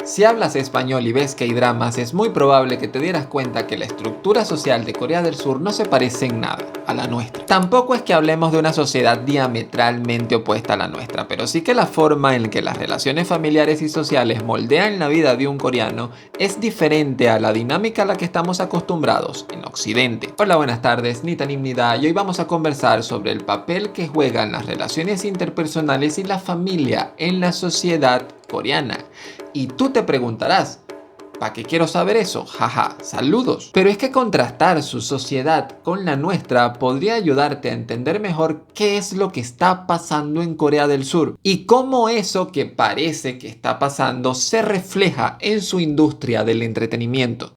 Si hablas español y ves K-dramas, es muy probable que te dieras cuenta que la estructura social de Corea del Sur no se parece en nada a la nuestra. Tampoco es que hablemos de una sociedad diametralmente opuesta a la nuestra, pero sí que la forma en que las relaciones familiares y sociales moldean la vida de un coreano es diferente a la dinámica a la que estamos acostumbrados en Occidente. Hola, buenas tardes, Nitanimnida, y hoy vamos a conversar sobre el papel que juegan las relaciones interpersonales y la familia en la sociedad coreana. Y tú te preguntarás, ¿para qué quiero saber eso? Jaja, saludos. Pero es que contrastar su sociedad con la nuestra podría ayudarte a entender mejor qué es lo que está pasando en Corea del Sur y cómo eso que parece que está pasando se refleja en su industria del entretenimiento.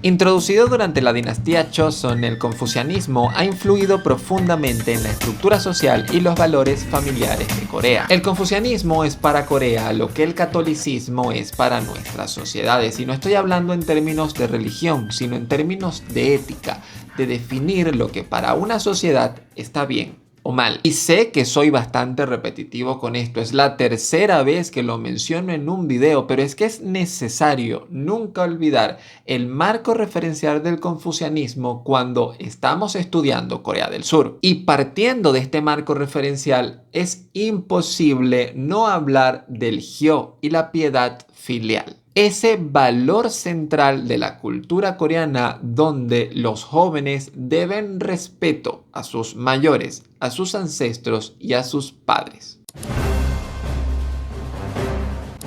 Introducido durante la dinastía Joseon, el confucianismo ha influido profundamente en la estructura social y los valores familiares de Corea. El confucianismo es para Corea lo que el catolicismo es para nuestras sociedades, y no estoy hablando en términos de religión, sino en términos de ética, de definir lo que para una sociedad está bien o mal. Y sé que soy bastante repetitivo con esto, es la tercera vez que lo menciono en un video, pero es que es necesario nunca olvidar el marco referencial del confucianismo cuando estamos estudiando Corea del Sur. Y partiendo de este marco referencial, es imposible no hablar del Hyo y la piedad filial. Ese valor central de la cultura coreana donde los jóvenes deben respeto a sus mayores, a sus ancestros y a sus padres.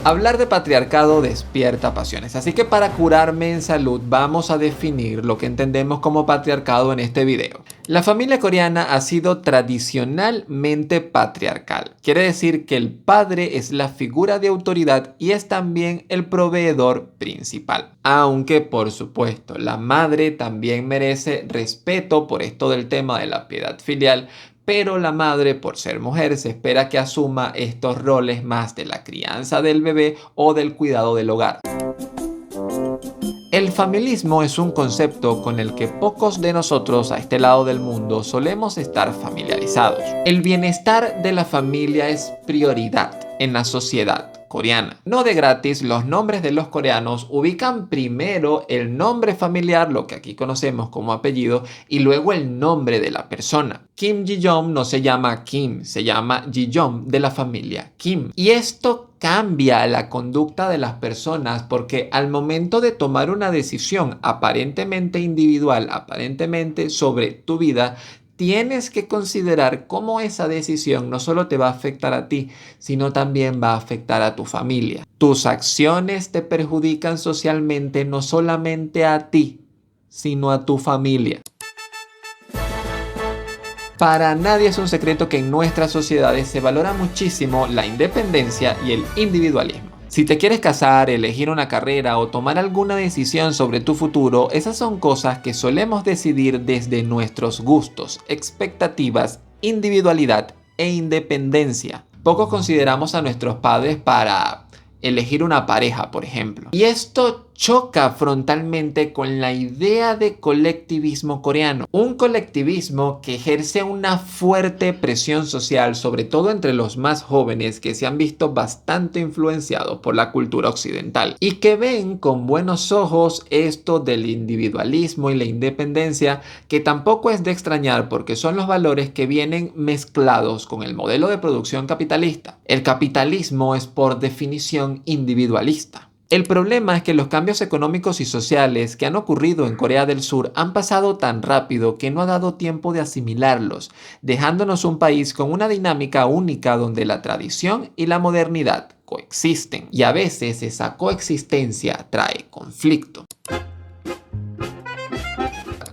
Hablar de patriarcado despierta pasiones, así que para curarme en salud vamos a definir lo que entendemos como patriarcado en este video. La familia coreana ha sido tradicionalmente patriarcal. Quiere decir que el padre es la figura de autoridad y es también el proveedor principal. Aunque, por supuesto, la madre también merece respeto por esto del tema de la piedad filial, pero la madre, por ser mujer, se espera que asuma estos roles más de la crianza del bebé o del cuidado del hogar. El familismo es un concepto con el que pocos de nosotros a este lado del mundo solemos estar familiarizados. El bienestar de la familia es prioridad en la sociedad coreana. No de gratis, los nombres de los coreanos ubican primero el nombre familiar, lo que aquí conocemos como apellido, y luego el nombre de la persona. Kim Ji-yeon no se llama Kim, se llama Ji-yeon, de la familia Kim. Y esto cambia la conducta de las personas porque al momento de tomar una decisión aparentemente individual, aparentemente sobre tu vida, tienes que considerar cómo esa decisión no solo te va a afectar a ti, sino también va a afectar a tu familia. Tus acciones te perjudican socialmente no solamente a ti, sino a tu familia. Para nadie es un secreto que en nuestras sociedades se valora muchísimo la independencia y el individualismo. Si te quieres casar, elegir una carrera o tomar alguna decisión sobre tu futuro, esas son cosas que solemos decidir desde nuestros gustos, expectativas, individualidad e independencia. Pocos consideramos a nuestros padres para elegir una pareja, por ejemplo. Y esto choca frontalmente con la idea de colectivismo coreano. Un colectivismo que ejerce una fuerte presión social, sobre todo entre los más jóvenes que se han visto bastante influenciados por la cultura occidental y que ven con buenos ojos esto del individualismo y la independencia, que tampoco es de extrañar porque son los valores que vienen mezclados con el modelo de producción capitalista. El capitalismo es por definición individualista. El problema es que los cambios económicos y sociales que han ocurrido en Corea del Sur han pasado tan rápido que no ha dado tiempo de asimilarlos, dejándonos un país con una dinámica única donde la tradición y la modernidad coexisten, y a veces esa coexistencia trae conflicto.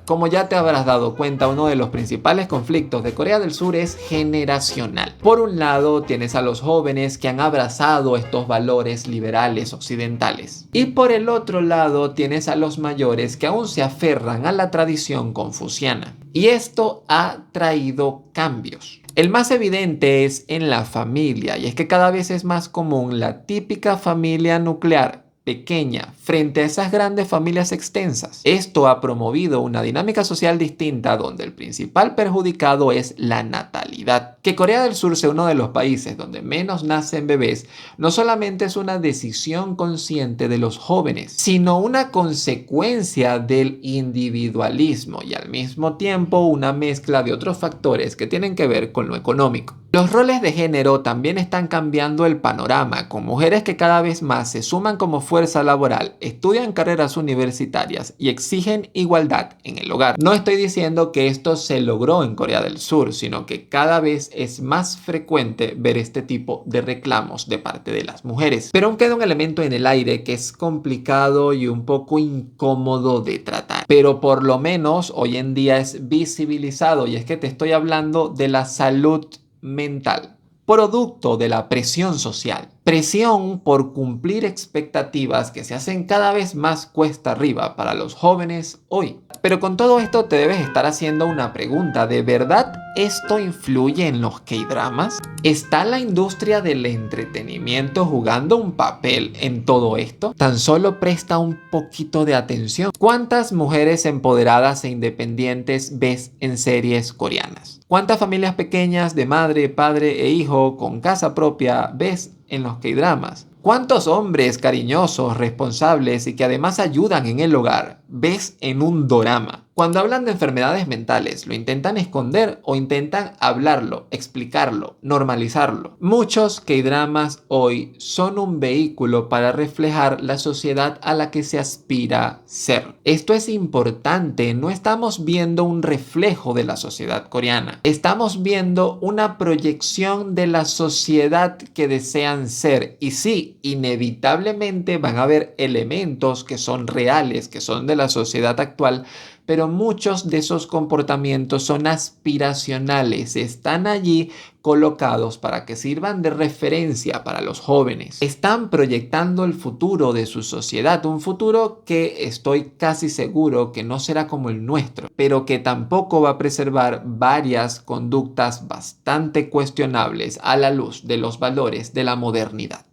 Como ya te habrás dado cuenta, uno de los principales conflictos de Corea del Sur es generacional. Por un lado, tienes a los jóvenes que han abrazado estos valores liberales occidentales. Y por el otro lado, tienes a los mayores que aún se aferran a la tradición confuciana. Y esto ha traído cambios. El más evidente es en la familia, y es que cada vez es más común la típica familia nuclear, pequeña frente a esas grandes familias extensas. Esto ha promovido una dinámica social distinta donde el principal perjudicado es la natalidad. Que Corea del Sur sea uno de los países donde menos nacen bebés no solamente es una decisión consciente de los jóvenes, sino una consecuencia del individualismo y al mismo tiempo una mezcla de otros factores que tienen que ver con lo económico. Los roles de género también están cambiando el panorama, con mujeres que cada vez más se suman como fuerza laboral, estudian carreras universitarias y exigen igualdad en el hogar. No estoy diciendo que esto se logró en Corea del Sur, sino que cada vez es más frecuente ver este tipo de reclamos de parte de las mujeres. Pero aún queda un elemento en el aire que es complicado y un poco incómodo de tratar. Pero por lo menos hoy en día es visibilizado, y es que te estoy hablando de la salud mental, producto de la presión social. Presión por cumplir expectativas que se hacen cada vez más cuesta arriba para los jóvenes hoy. Pero con todo esto te debes estar haciendo una pregunta: ¿de verdad esto influye en los K-dramas? ¿Está la industria del entretenimiento jugando un papel en todo esto? Tan solo presta un poquito de atención. ¿Cuántas mujeres empoderadas e independientes ves en series coreanas? ¿Cuántas familias pequeñas de madre, padre e hijo con casa propia ves en los K-dramas? ¿Cuántos hombres cariñosos, responsables y que además ayudan en el hogar ves en un dorama? Cuando hablan de enfermedades mentales, ¿lo intentan esconder o intentan hablarlo, explicarlo, normalizarlo? Muchos K-dramas hoy son un vehículo para reflejar la sociedad a la que se aspira ser. Esto es importante, no estamos viendo un reflejo de la sociedad coreana. Estamos viendo una proyección de la sociedad que desean ser. Y sí, inevitablemente van a haber elementos que son reales, que son de la sociedad actual, pero muchos de esos comportamientos son aspiracionales, están allí colocados para que sirvan de referencia para los jóvenes. Están proyectando el futuro de su sociedad, un futuro que estoy casi seguro que no será como el nuestro, pero que tampoco va a preservar varias conductas bastante cuestionables a la luz de los valores de la modernidad.